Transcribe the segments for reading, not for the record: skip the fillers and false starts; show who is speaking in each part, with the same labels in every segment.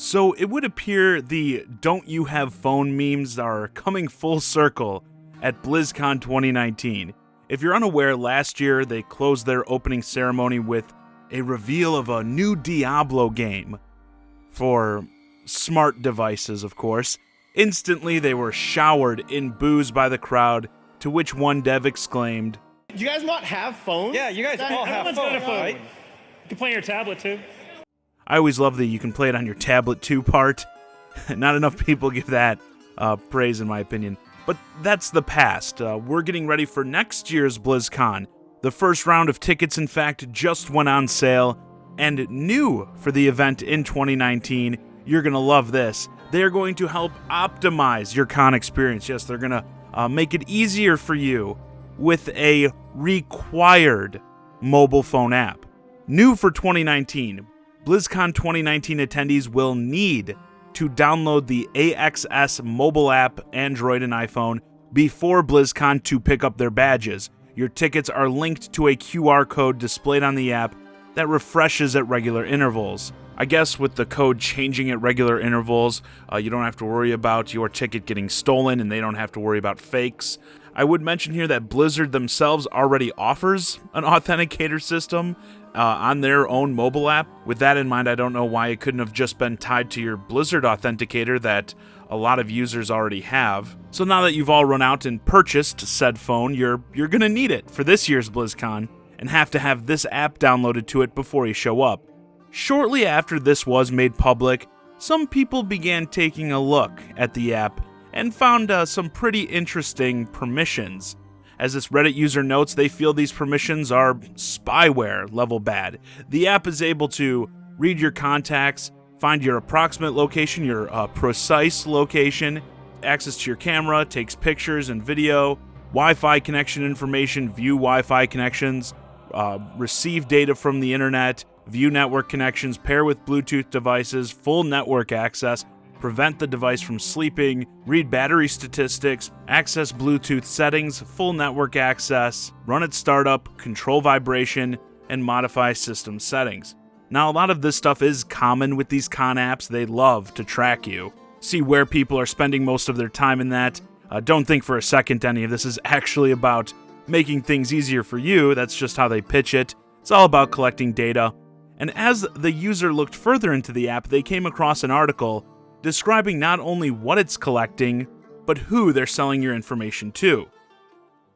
Speaker 1: So it would appear the "don't you have phone" memes are coming full circle at BlizzCon 2019. If you're unaware, last year they closed their opening ceremony with a reveal of a new Diablo game for smart devices, of course. Instantly, they were showered in boos by the crowd, to which one dev exclaimed,
Speaker 2: "Do you guys not have phones?"
Speaker 3: Yeah, you guys all have phones, right?
Speaker 4: You can play on your tablet, too.
Speaker 1: I always love the "you can play it on your tablet too" part. Not enough people give that praise, in my opinion. But that's the past. We're getting ready for next year's BlizzCon. The first round of tickets, in fact, just went on sale. And new for the event in 2019, you're going to love this. They're going to help optimize your con experience. Yes, they're going to make it easier for you with a required mobile phone app. New for 2019, BlizzCon 2019 attendees will need to download the AXS mobile app, Android and iPhone, before BlizzCon to pick up their badges. Your tickets are linked to a QR code displayed on the app that refreshes at regular intervals. I guess with the code changing at regular intervals, you don't have to worry about your ticket getting stolen, and they don't have to worry about fakes. I would mention here that Blizzard themselves already offers an authenticator system on their own mobile app. With that in mind, I don't know why it couldn't have just been tied to your Blizzard authenticator that a lot of users already have. So now that you've all run out and purchased said phone, you're gonna need it for this year's BlizzCon and have to have this app downloaded to it before you show up. Shortly after this was made public, some people began taking a look at the app and found some pretty interesting permissions. As this Reddit user notes, they feel these permissions are spyware level bad. The app is able to read your contacts, find your approximate location, your precise location, access to your camera, takes pictures and video, Wi-Fi connection information, view Wi-Fi connections, receive data from the internet, view network connections, pair with Bluetooth devices, full network access, prevent the device from sleeping, read battery statistics, access Bluetooth settings, full network access, run at startup, control vibration, and modify system settings. Now, a lot of this stuff is common with these con apps. They love to track you, see where people are spending most of their time in that. Don't think for a second any of this is actually about making things easier for you. That's just how they pitch it. It's all about collecting data. And as the user looked further into the app, they came across an article describing not only what it's collecting, but who they're selling your information to.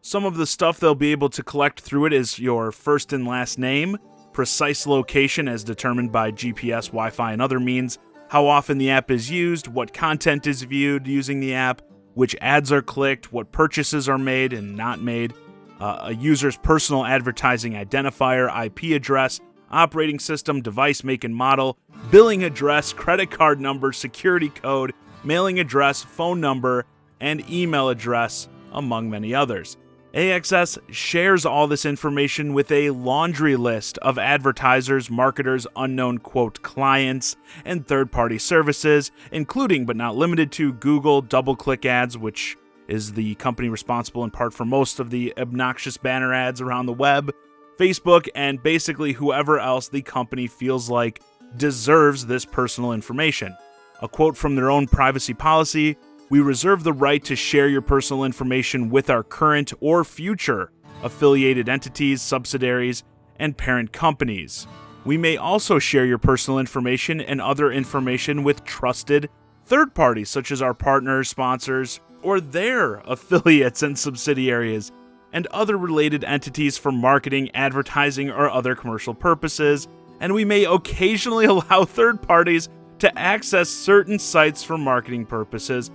Speaker 1: Some of the stuff they'll be able to collect through it is your first and last name, precise location as determined by GPS, Wi-Fi, and other means, how often the app is used, what content is viewed using the app, which ads are clicked, what purchases are made and not made, a user's personal advertising identifier, IP address, operating system, device make and model, billing address, credit card number, security code, mailing address, phone number, and email address, among many others. AXS shares all this information with a laundry list of advertisers, marketers, unknown quote clients, and third-party services, including but not limited to Google DoubleClick ads, which is the company responsible in part for most of the obnoxious banner ads around the web, Facebook, and basically whoever else the company feels like deserves this personal information. A quote from their own privacy policy: "We reserve the right to share your personal information with our current or future affiliated entities, subsidiaries, and parent companies. We may also share your personal information and other information with trusted third parties such as our partners, sponsors, or their affiliates and subsidiaries, and other related entities for marketing, advertising, or other commercial purposes, and we may occasionally allow third parties to access certain sites for marketing purposes."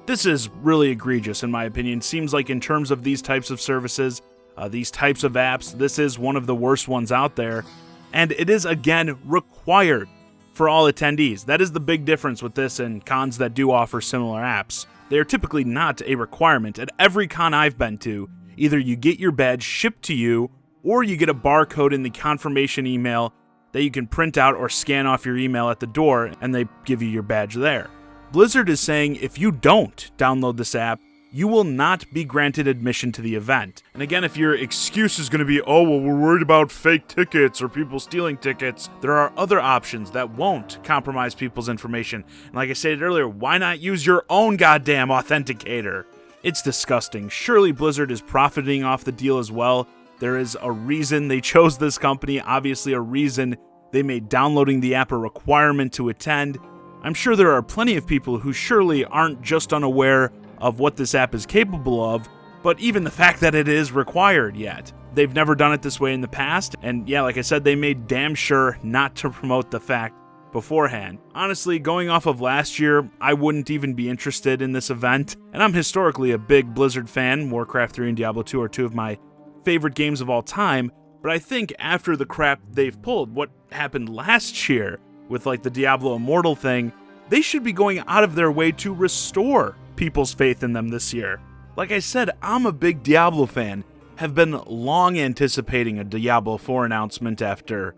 Speaker 1: This is really egregious, in my opinion. Seems like in terms of these types of services, these types of apps, this is one of the worst ones out there, and it is, again, required for all attendees. That is the big difference with this and cons that do offer similar apps. They are typically not a requirement. At every con I've been to, either you get your badge shipped to you, or you get a barcode in the confirmation email that you can print out or scan off your email at the door, and they give you your badge there. Blizzard is saying if you don't download this app, you will not be granted admission to the event. And again, if your excuse is going to be, oh, well, we're worried about fake tickets or people stealing tickets, there are other options that won't compromise people's information. And like I stated earlier, why not use your own goddamn authenticator? It's disgusting. Surely Blizzard is profiting off the deal as well. There is a reason they chose this company, obviously a reason they made downloading the app a requirement to attend. I'm sure there are plenty of people who surely aren't just unaware of what this app is capable of, but even the fact that it is required yet. They've never done it this way in the past, and yeah, like I said, they made damn sure not to promote the fact beforehand. Honestly, going off of last year, I wouldn't even be interested in this event, and I'm historically a big Blizzard fan. Warcraft 3 and Diablo 2 are two of my favorite games of all time, but I think after the crap they've pulled, what happened last year with like the Diablo Immortal thing, they should be going out of their way to restore people's faith in them this year. Like I said, I'm a big Diablo fan, have been long anticipating a Diablo 4 announcement after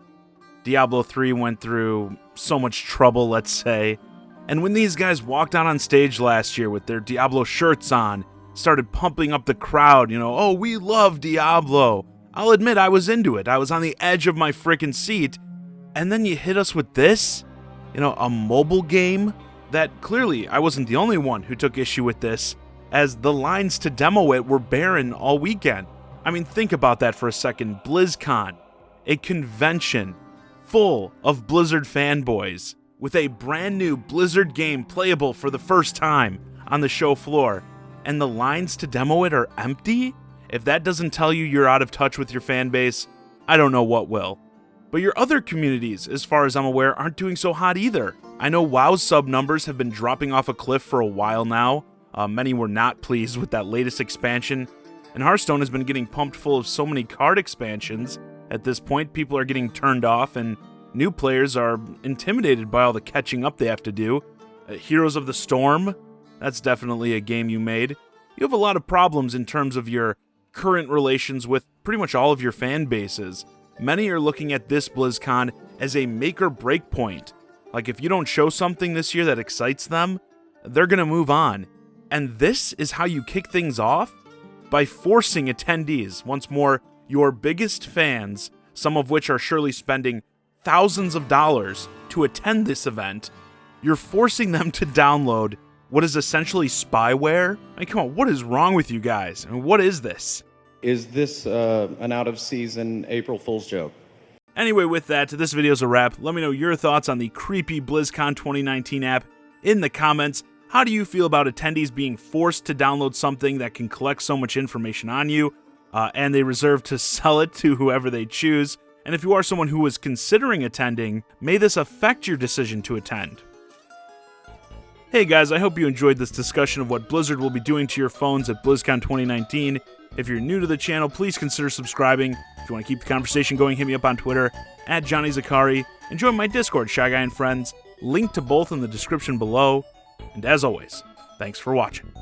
Speaker 1: Diablo 3 went through so much trouble, let's say. And when these guys walked out on stage last year with their Diablo shirts on, started pumping up the crowd, oh, we love Diablo. I'll admit I was into it. I was on the edge of my frickin' seat. And then you hit us with this? A mobile game? That clearly I wasn't the only one who took issue with this, as the lines to demo it were barren all weekend. I mean, think about that for a second. BlizzCon, a convention full of Blizzard fanboys, with a brand new Blizzard game playable for the first time on the show floor, and the lines to demo it are empty? If that doesn't tell you you're out of touch with your fan base, I don't know what will. But your other communities, as far as I'm aware, aren't doing so hot either. I know WoW's sub numbers have been dropping off a cliff for a while now. Many were not pleased with that latest expansion, and Hearthstone has been getting pumped full of so many card expansions. At this point, people are getting turned off, and new players are intimidated by all the catching up they have to do. Heroes of the Storm, that's definitely a game you made. You have a lot of problems in terms of your current relations with pretty much all of your fan bases. Many are looking at this BlizzCon as a make or break point. Like, if you don't show something this year that excites them, they're gonna move on. And this is how you kick things off? By forcing attendees, once more, your biggest fans, some of which are surely spending thousands of dollars to attend this event, you're forcing them to download what is essentially spyware? I mean, come on, what is wrong with you guys? I mean, what is this?
Speaker 2: Is this an out-of-season April Fool's joke?
Speaker 1: Anyway, with that, this video's a wrap. Let me know your thoughts on the creepy BlizzCon 2019 app in the comments. How do you feel about attendees being forced to download something that can collect so much information on you, and they reserve to sell it to whoever they choose? And if you are someone who is considering attending, may this affect your decision to attend? Hey guys, I hope you enjoyed this discussion of what Blizzard will be doing to your phones at BlizzCon 2019. If you're new to the channel, please consider subscribing. If you want to keep the conversation going, hit me up on Twitter, @JohnnyZakari, and join my Discord, ChiGuy and Friends. Link to both in the description below. And as always, thanks for watching.